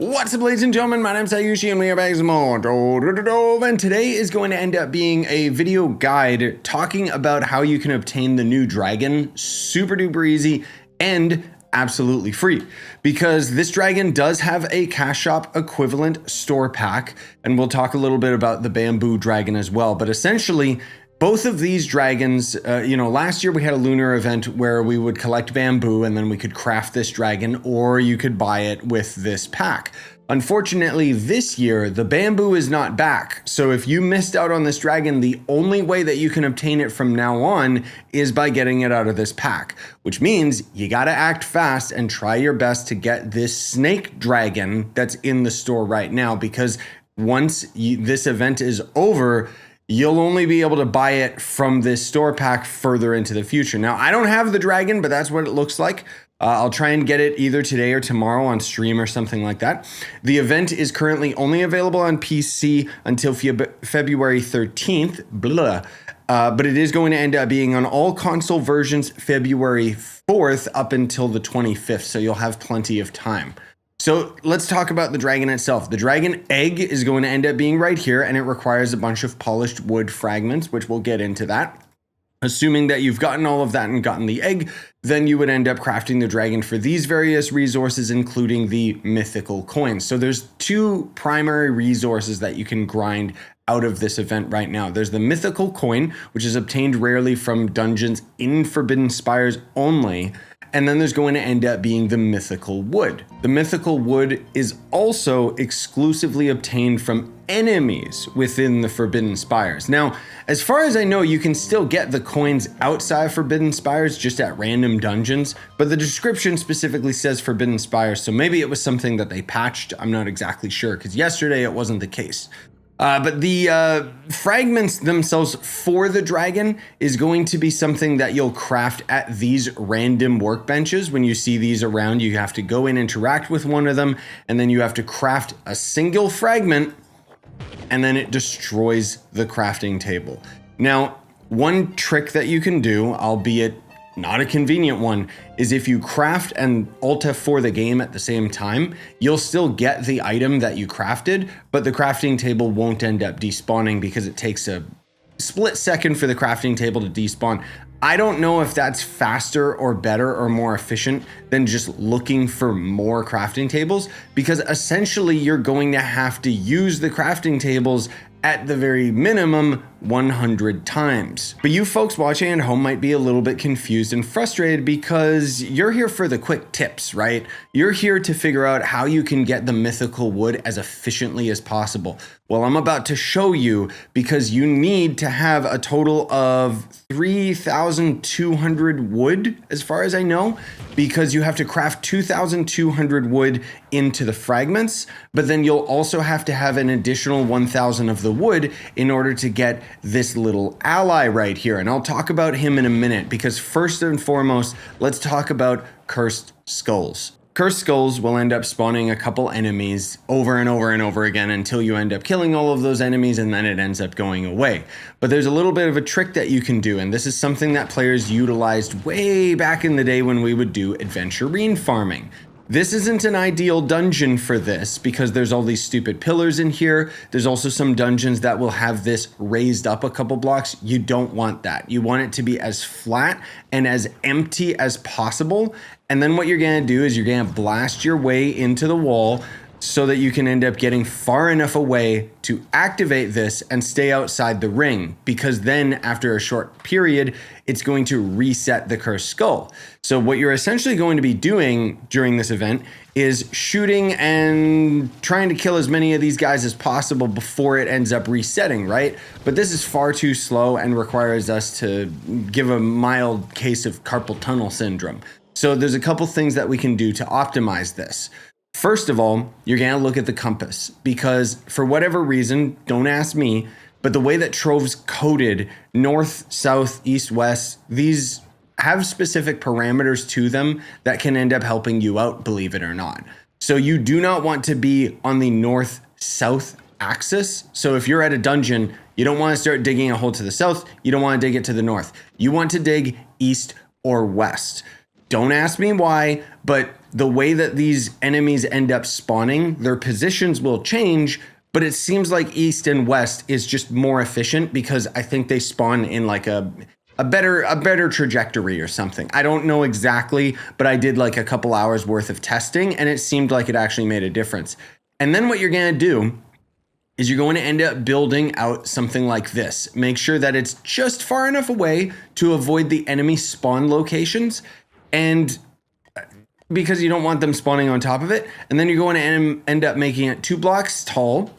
What's up, ladies and gentlemen? My name's Scyushi and we are back with some more Trove, and today is going to end up being a video guide talking about how you can obtain the new dragon super duper easy and absolutely free, because this dragon does have a cash shop equivalent store pack, and we'll talk a little bit about the bamboo dragon as well. But essentially, both of these dragons, last year we had a lunar event where we would collect bamboo and then we could craft this dragon, or you could buy it with this pack. Unfortunately, this year, the bamboo is not back. So if you missed out on this dragon, the only way that you can obtain it from now on is by getting it out of this pack, which means you gotta act fast and try your best to get this snake dragon that's in the store right now, because once this event is over, you'll only be able to buy it from this store pack further into the future. Now, I don't have the dragon, but that's what it looks like. I'll try and get it either today or tomorrow on stream or something like that. The event is currently only available on PC until February 13th, but it is going to end up being on all console versions February 4th up until the 25th, so you'll have plenty of time. So let's talk about the dragon itself. The dragon egg is going to end up being right here, and it requires a bunch of polished wood fragments, which we'll get into that. Assuming that you've gotten all of that and gotten the egg, then you would end up crafting the dragon for these various resources, including the mythical coins. So there's two primary resources that you can grind out of this event right now. There's the mythical coin, which is obtained rarely from dungeons in Forbidden Spires only. And then there's going to end up being the mythical wood. The mythical wood is also exclusively obtained from enemies within the Forbidden Spires. Now, as far as I know, you can still get the coins outside Forbidden Spires, just at random dungeons, but the description specifically says Forbidden Spires, so maybe it was something that they patched. I'm not exactly sure, because yesterday it wasn't the case. But the fragments themselves for the dragon is going to be something that you'll craft at these random workbenches. When you see these around, you have to go and interact with one of them, and then you have to craft a single fragment, and then it destroys the crafting table. Now, one trick that you can do, albeit not a convenient one, is if you craft and Alt F4 the game at the same time, you'll still get the item that you crafted, but the crafting table won't end up despawning because it takes a split second for the crafting table to despawn. I don't know if that's faster or better or more efficient than just looking for more crafting tables, because essentially you're going to have to use the crafting tables at the very minimum 100 times. But you folks watching at home might be a little bit confused and frustrated because you're here for the quick tips, right? You're here to figure out how you can get the mythical wood as efficiently as possible. Well, I'm about to show you, because you need to have a total of 3,200 wood, as far as I know, because you have to craft 2,200 wood into the fragments, but then you'll also have to have an additional 1,000 of the wood in order to get this little ally right here. And I'll talk about him in a minute, because first and foremost, let's talk about cursed skulls. Cursed skulls will end up spawning a couple enemies over and over and over again until you end up killing all of those enemies, and then it ends up going away. But there's a little bit of a trick that you can do, and this is something that players utilized way back in the day when we would do adventurine farming. This isn't an ideal dungeon for this, because there's all these stupid pillars in here. There's also some dungeons that will have this raised up a couple blocks. You don't want that. You want it to be as flat and as empty as possible. And then what you're gonna do is you're gonna blast your way into the wall so that you can end up getting far enough away to activate this and stay outside the ring, because then after a short period, it's going to reset the cursed skull. So what you're essentially going to be doing during this event is shooting and trying to kill as many of these guys as possible before it ends up resetting, right? But this is far too slow and requires us to give a mild case of carpal tunnel syndrome. So there's a couple things that we can do to optimize this. First of all, you're gonna look at the compass, because for whatever reason, don't ask me, but the way that Trove's coded north, south, east, west, these have specific parameters to them that can end up helping you out, believe it or not. So you do not want to be on the north-south axis. So if you're at a dungeon, you don't want to start digging a hole to the south, you don't want to dig it to the north. You want to dig east or west. Don't ask me why, but the way that these enemies end up spawning, their positions will change, but it seems like east and west is just more efficient because I think they spawn in like a better trajectory or something. I don't know exactly, but I did like a couple hours worth of testing and it seemed like it actually made a difference. And then what you're going to do is you're going to end up building out something like this. Make sure that it's just far enough away to avoid the enemy spawn locations, and because you don't want them spawning on top of it. And then you're going to end up making it 2 blocks tall.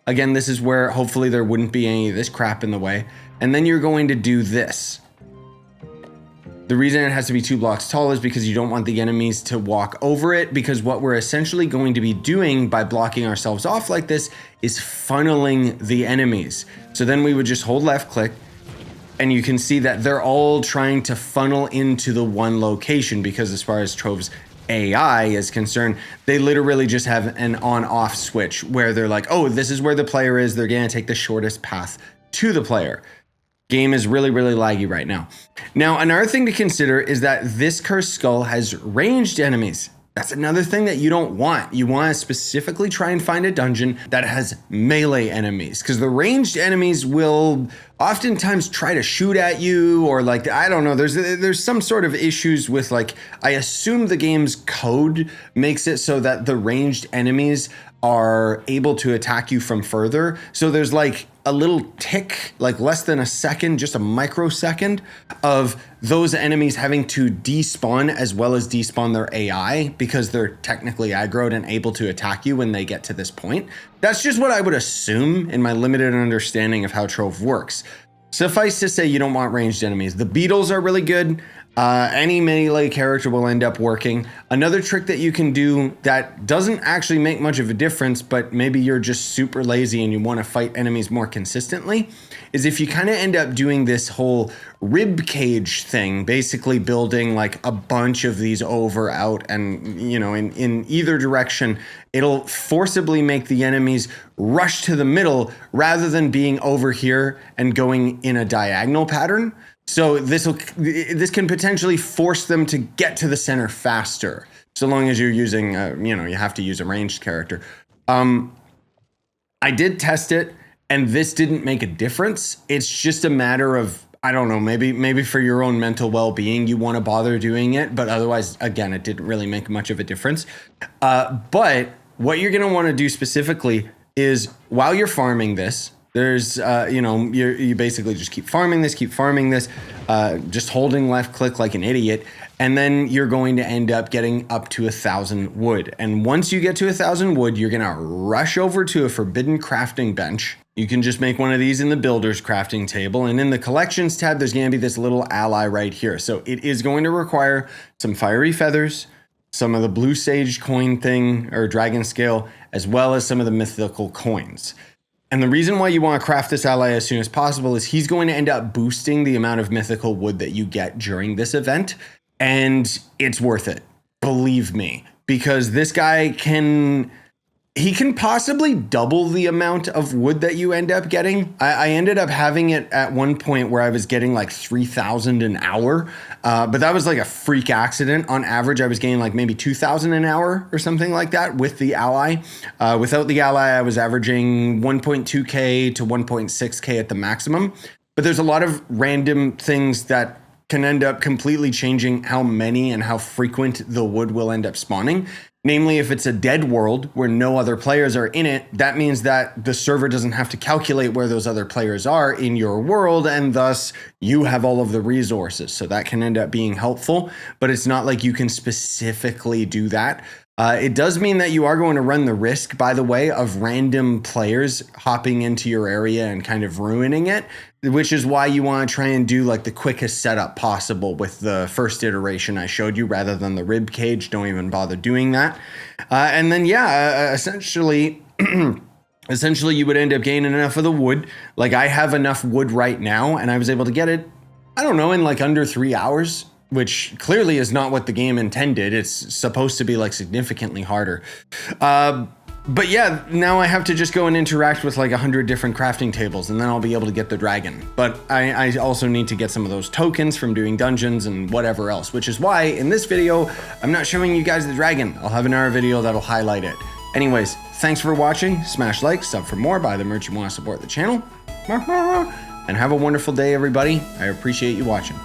Again, this is where hopefully there wouldn't be any of this crap in the way. And then you're going to do this. The reason it has to be 2 blocks tall is because you don't want the enemies to walk over it, because what we're essentially going to be doing by blocking ourselves off like this is funneling the enemies. So then we would just hold left click and you can see that they're all trying to funnel into the one location, because as far as Trove's AI is concerned, they literally just have an on-off switch where they're like, oh, this is where the player is. They're going to take the shortest path to the player. Game is really, really laggy right now. Now, another thing to consider is that this cursed skull has ranged enemies. That's another thing that you don't want. You want to specifically try and find a dungeon that has melee enemies, because the ranged enemies will oftentimes try to shoot at you, or like, I don't know, there's some sort of issues with, like, I assume the game's code makes it so that the ranged enemies are able to attack you from further. So there's like a little tick, like less than a second, just a microsecond of those enemies having to despawn as well as despawn their AI, because they're technically aggroed and able to attack you when they get to this point. That's just what I would assume in my limited understanding of how Trove works. Suffice to say, you don't want ranged enemies. The beetles are really good. Any melee character will end up working. Another trick that you can do that doesn't actually make much of a difference, but maybe you're just super lazy and you want to fight enemies more consistently, is if you kind of end up doing this whole rib cage thing, basically building like a bunch of these over, out, and, you know, in either direction, it'll forcibly make the enemies rush to the middle rather than being over here and going in a diagonal pattern. So this can potentially force them to get to the center faster, so long as you're using, you have to use a ranged character. I did test it, and this didn't make a difference. It's just a matter of, I don't know, maybe for your own mental well-being, you want to bother doing it, but otherwise, again, it didn't really make much of a difference. But what you're going to want to do specifically is, while you're farming this, there's, you basically just keep farming this, just holding left click like an idiot. And then you're going to end up getting up to 1,000 wood. And once you get to 1,000 wood, you're going to rush over to a forbidden crafting bench. You can just make one of these in the builder's crafting table. And in the collections tab, there's going to be this little ally right here. So it is going to require some fiery feathers, some of the blue sage coin thing or dragon scale, as well as some of the mythical coins. And the reason why you want to craft this ally as soon as possible is he's going to end up boosting the amount of mythical wood that you get during this event. And it's worth it, believe me, because this guy can possibly double the amount of wood that you end up getting. I ended up having it at one point where I was getting like 3,000 an hour, but that was like a freak accident. On average, I was getting like maybe 2,000 an hour or something like that with the ally. Without the ally, I was averaging 1.2K to 1.6K at the maximum. But there's a lot of random things that can end up completely changing how many and how frequent the wood will end up spawning. Namely, if it's a dead world where no other players are in it, that means that the server doesn't have to calculate where those other players are in your world, and thus you have all of the resources. So that can end up being helpful, but it's not like you can specifically do that. It does mean that you are going to run the risk, by the way, of random players hopping into your area and kind of ruining it, which is why you want to try and do like the quickest setup possible with the first iteration I showed you rather than the rib cage. Don't even bother doing that. And then, essentially, you would end up gaining enough of the wood. Like I have enough wood right now, and I was able to get it, I don't know, in like under 3 hours. Which clearly is not what the game intended. It's supposed to be like significantly harder. But yeah, now I have to just go and interact with like 100 different crafting tables, and then I'll be able to get the dragon. But I also need to get some of those tokens from doing dungeons and whatever else, which is why in this video, I'm not showing you guys the dragon. I'll have another video that'll highlight it. Anyways, thanks for watching. Smash like, sub for more, buy the merch you want to support the channel. And have a wonderful day, everybody. I appreciate you watching.